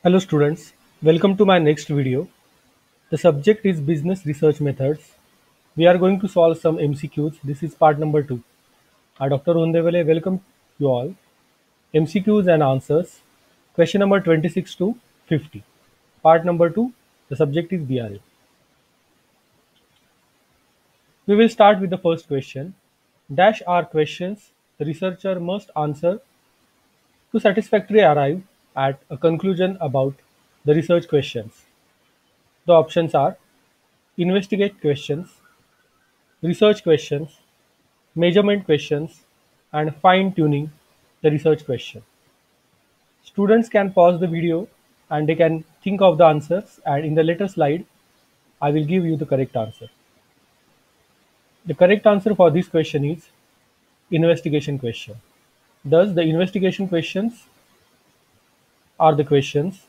Hello students, welcome to my next video. The subject is business research methods. We are going to solve some MCQs. This is part number 2. Dr. Hundevale, welcome you all. MCQs and answers. Question number 26 to 50. Part number 2. The subject is BRA. We will start with the first question. Dash are questions the researcher must answer to satisfactorily arrive at a conclusion about the research questions. The options are investigate questions, research questions, measurement questions, and fine-tuning the research question. Students can pause the video and they can think of the answers, and in the later slide, I will give you the correct answer. The correct answer for this question is investigation question. Thus, the investigation questions are the questions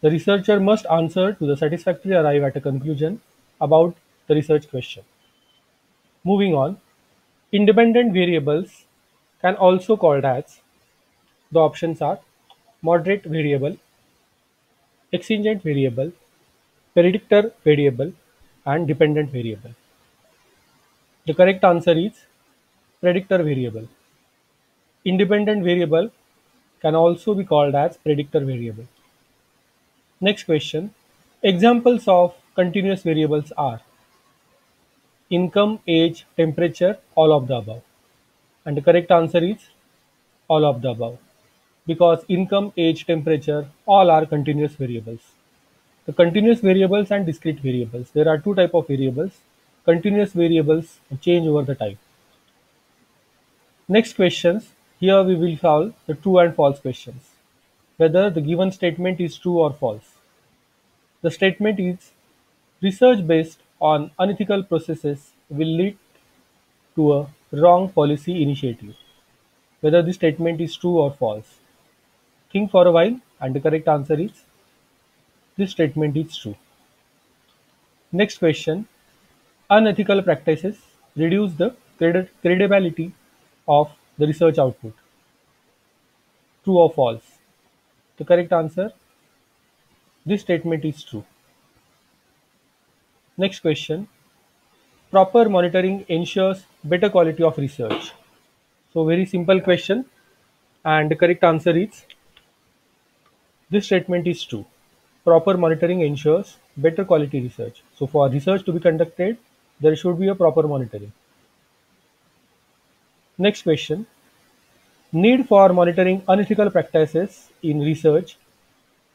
the researcher must answer to the satisfactorily arrive at a conclusion about the research question. Moving on, independent variables can also called as the options are moderate variable, exigent variable, predictor variable, and dependent variable. The correct answer is predictor variable. Independent variable can also be called as predictor variable. Next question. Examples of continuous variables are income, age, temperature, all of the above. And the correct answer is all of the above, because income, age, temperature, all are continuous variables. The continuous variables and discrete variables. There are two types of variables. Continuous variables change over the time. Next questions. Here we will solve the true and false questions. Whether the given statement is true or false. The statement is research based on unethical processes will lead to a wrong policy initiative. Whether the statement is true or false. Think for a while and the correct answer is this statement is true. Next question. Unethical practices reduce the credibility of the research output. True or false? The correct answer, this statement is true. Next question. Proper monitoring ensures better quality of research. So very simple question, and the correct answer is this statement is true. Proper monitoring ensures better quality research. So for research to be conducted, there should be a proper monitoring. Next question. Need for monitoring unethical practices in research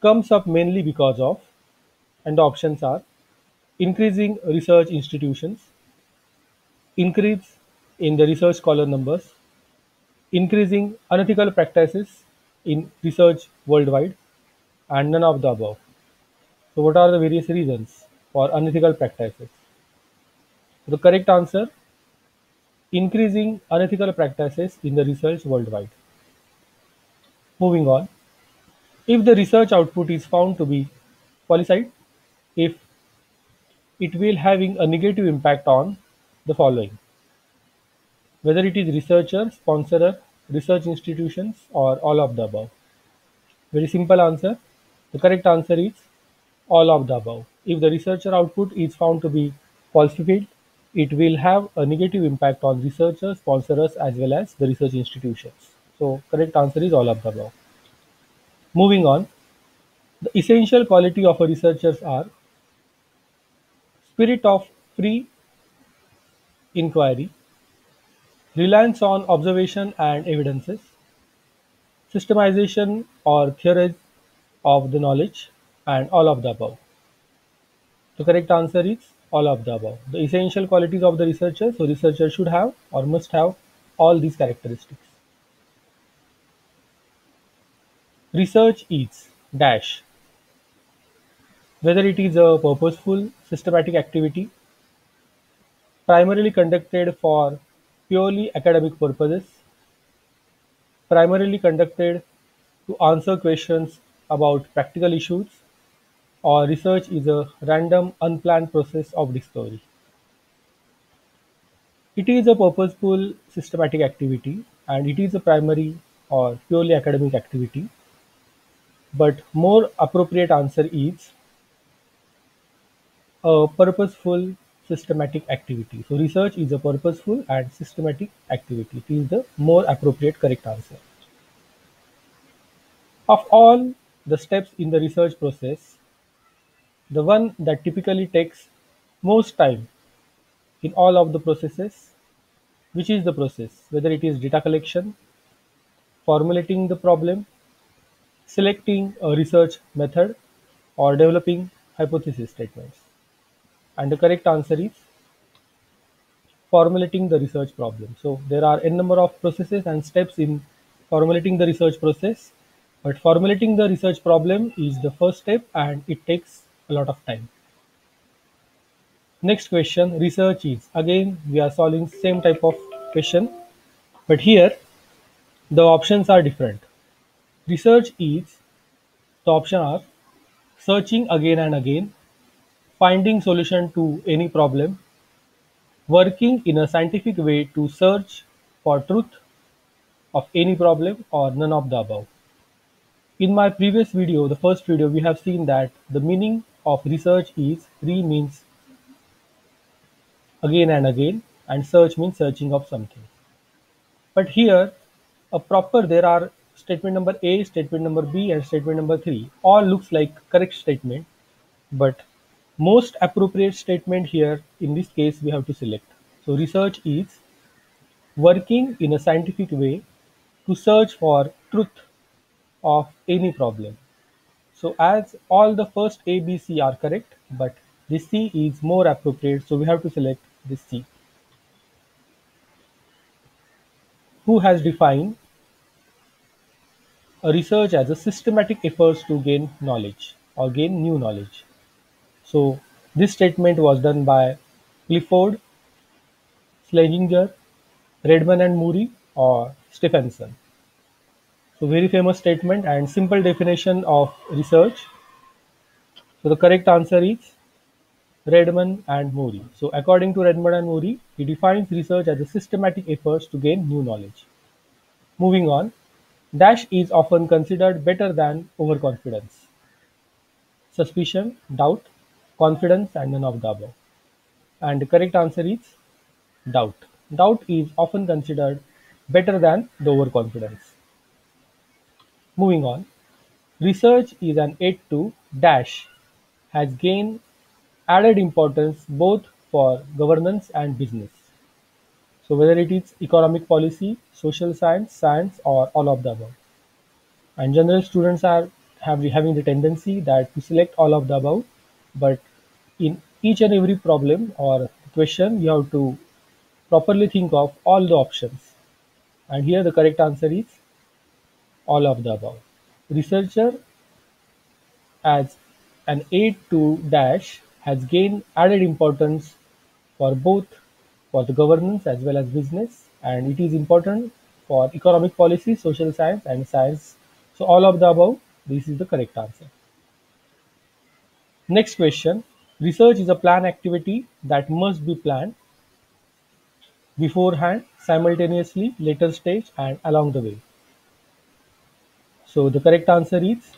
comes up mainly because of, and the options are increasing research institutions, increase in the research scholar numbers, increasing unethical practices in research worldwide, and none of the above. So what are the various reasons for unethical practices? The correct answer, increasing unethical practices in the research worldwide. Moving on, if the research output is found to be falsified, if it will having a negative impact on the following, whether it is researcher, sponsorer, research institutions, or all of the above. Very simple answer. The correct answer is all of the above. If the researcher output is found to be falsified, it will have a negative impact on researchers, sponsors, as well as the research institutions. So correct answer is all of the above. Moving on, the essential quality of a researchers are spirit of free inquiry, reliance on observation and evidences, systemization or theories of the knowledge, and all of the above. The correct answer is all of the above. The essential qualities of the researcher, so researcher should have or must have all these characteristics. Research is dash, whether it is a purposeful systematic activity primarily conducted for purely academic purposes, primarily conducted to answer questions about practical issues, or research is a random, unplanned process of discovery. It is a purposeful, systematic activity, and it is a primary or purely academic activity. but more appropriate answer is a purposeful systematic activity. So research is a purposeful and systematic activity. It is the more appropriate correct answer. Of all the steps in the research process, the one that typically takes most time in all of the processes, which is the process, whether it is data collection, formulating the problem, selecting a research method, or developing hypothesis statements. And the correct answer is formulating the research problem. So there are n number of processes and steps in formulating the research process, but formulating the research problem is the first step and it takes a lot of time. Next question, research is, again we are solving same type of question, but here the options are different. Research is, the option are searching again and again, finding solution to any problem, working in a scientific way to search for truth of any problem, or none of the above. In my previous video, the first video, we have seen that the meaning of research is means again and again, and search means searching of something. But here, a proper there are statement number A, statement number B, and statement number 3. All looks like correct statement, but most appropriate statement here in this case we have to select. So research is working in a scientific way to search for truth of any problem. So as all the first A, B, C are correct, but this C is more appropriate, so we have to select this C. Who has defined a research as a systematic effort to gain knowledge or gain new knowledge? So this statement was done by Clifford, Schlesinger, Redman and Murray, or Stephenson. So very famous statement and simple definition of research. So the correct answer is Redman and Murray. So according to Redman and Murray, he defines research as a systematic effort to gain new knowledge. Moving on, dash is often considered better than overconfidence. Suspicion, doubt, confidence, and none of the above. And the correct answer is doubt. Doubt is often considered better than the overconfidence. Moving on, research is an aid to dash has gained added importance both for governance and business. So whether it is economic policy, social science, science, or all of the above. And general students are having the tendency that to select all of the above, but in each and every problem or question, you have to properly think of all the options. And here the correct answer is all of the above. Researcher as an aid to dash has gained added importance for both for the governance as well as business, and it is important for economic policy, social science, and science. So all of the above, this is the correct answer. Next question, research is a planned activity that must be planned beforehand, simultaneously, later stage, and along the way. So the correct answer is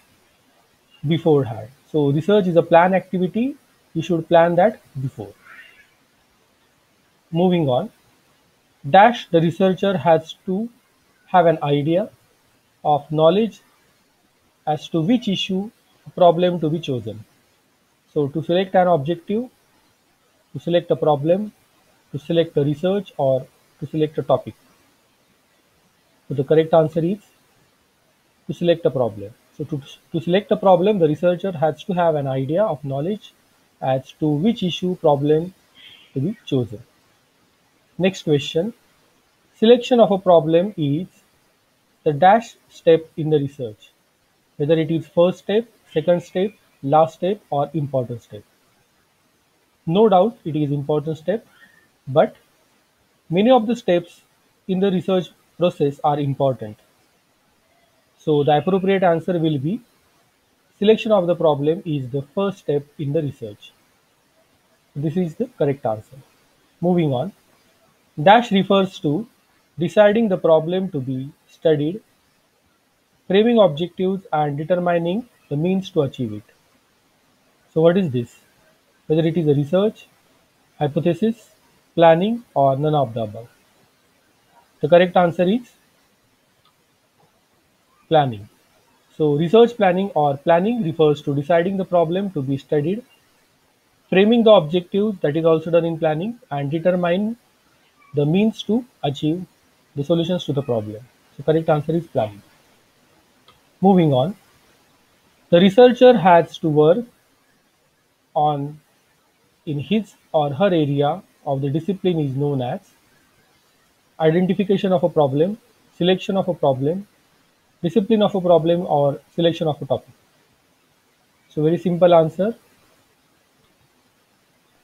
beforehand. So research is a planned activity, you should plan that before. Moving on, dash the researcher has to have an idea of knowledge as to which issue problem to be chosen. So to select an objective, to select a problem, to select a research, or to select a topic. So the correct answer is to select a problem. So to select a problem, the researcher has to have an idea of knowledge as to which issue problem to be chosen. Next question, selection of a problem is the dash step in the research, whether it is first step, second step, last step, or important step. No doubt it is important step, but many of the steps in the research process are important. So the appropriate answer will be selection of the problem is the first step in the research. This is the correct answer. Moving on, dash refers to deciding the problem to be studied framing objectives and determining the means to achieve it. So what is this? Whether it is a research, hypothesis, planning, or none of the above. The correct answer is planning. So research planning or planning refers to deciding the problem to be studied, framing the objectives, that is also done in planning, and determine the means to achieve the solutions to the problem. So correct answer is planning. Moving on, the researcher has to work on in his or her area of the discipline is known as identification of a problem, selection of a problem, discipline of a problem, or selection of a topic. So very simple answer.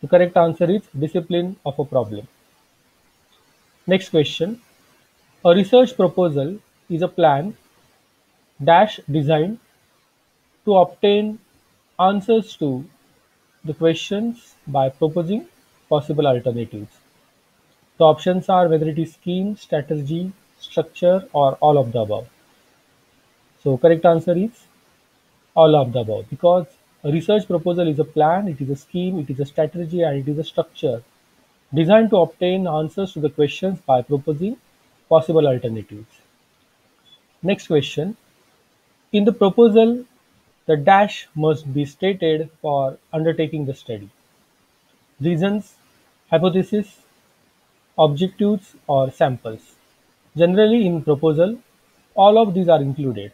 The correct answer is discipline of a problem. Next question. A research proposal is a plan dash designed to obtain answers to the questions by proposing possible alternatives. The options are whether it is scheme, strategy, structure, or all of the above. So correct answer is all of the above, because a research proposal is a plan, it is a scheme, it is a strategy, and it is a structure designed to obtain answers to the questions by proposing possible alternatives. Next question. In the proposal, the dash must be stated for undertaking the study. Reasons, hypothesis, objectives, or samples. Generally in proposal, all of these are included,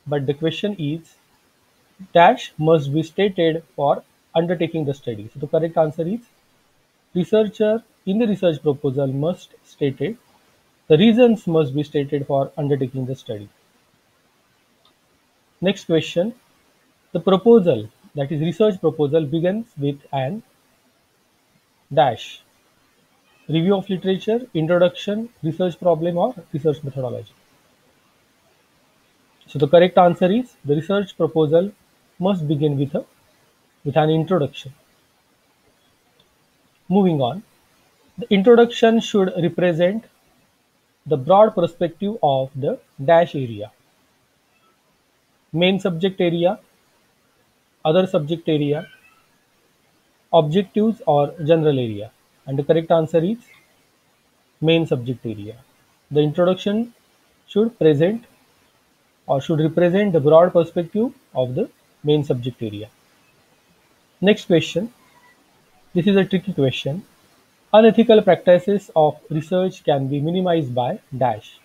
but the question is dash must be stated for undertaking the study. So the correct answer is researcher in the research proposal must state it. The reasons must be stated for undertaking the study. Next question. The proposal, that is research proposal, begins with an dash. Review of literature, introduction, research problem, or research methodology. So the correct answer is the research proposal must begin with an introduction. Moving on, the introduction should represent the broad perspective of the dash area. Main subject area, other subject area, objectives, or general area. And the correct answer is main subject area. The introduction should present or should represent the broad perspective of the main subject area. Next question. This is a tricky question. Unethical practices of research can be minimized by dash.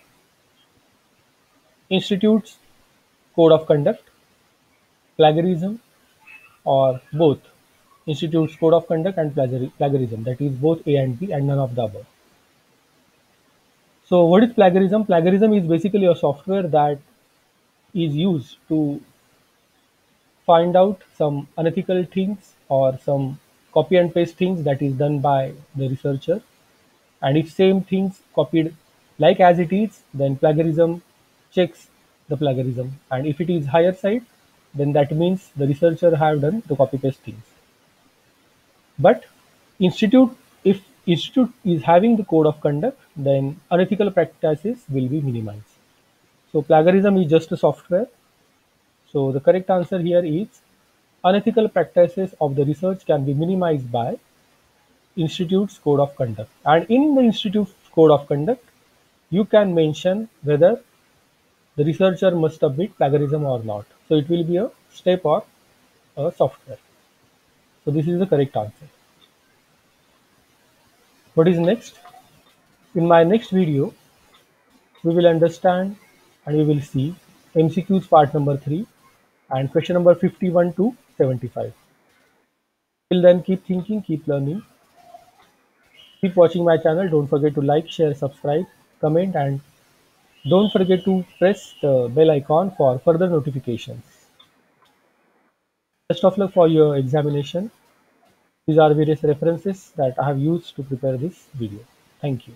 Institutes, code of conduct, plagiarism, or both. Institutes, code of conduct, and plagiarism. That is both A and B and none of the above. So what is plagiarism? Plagiarism is basically a software that is used to find out some unethical things or some copy and paste things that is done by the researcher, and if same things copied like as it is, then plagiarism checks the plagiarism, and if it is higher side, then that means the researcher have done the copy paste things. But institute, if institute is having the code of conduct, then unethical practices will be minimized. So plagiarism is just a software. So the correct answer here is unethical practices of the research can be minimized by institute's code of conduct. And in the institute's code of conduct, you can mention whether the researcher must submit plagiarism or not. So it will be a step or a software. So this is the correct answer. What is next? In my next video, we will understand and we will see MCQs part number 3 and question number 51 to 75. Till then, keep thinking, keep learning, keep watching my channel. Don't forget to like, share, subscribe, comment, and don't forget to press the bell icon for further notifications. Best of luck for your examination. These are various references that I have used to prepare this video. Thank you.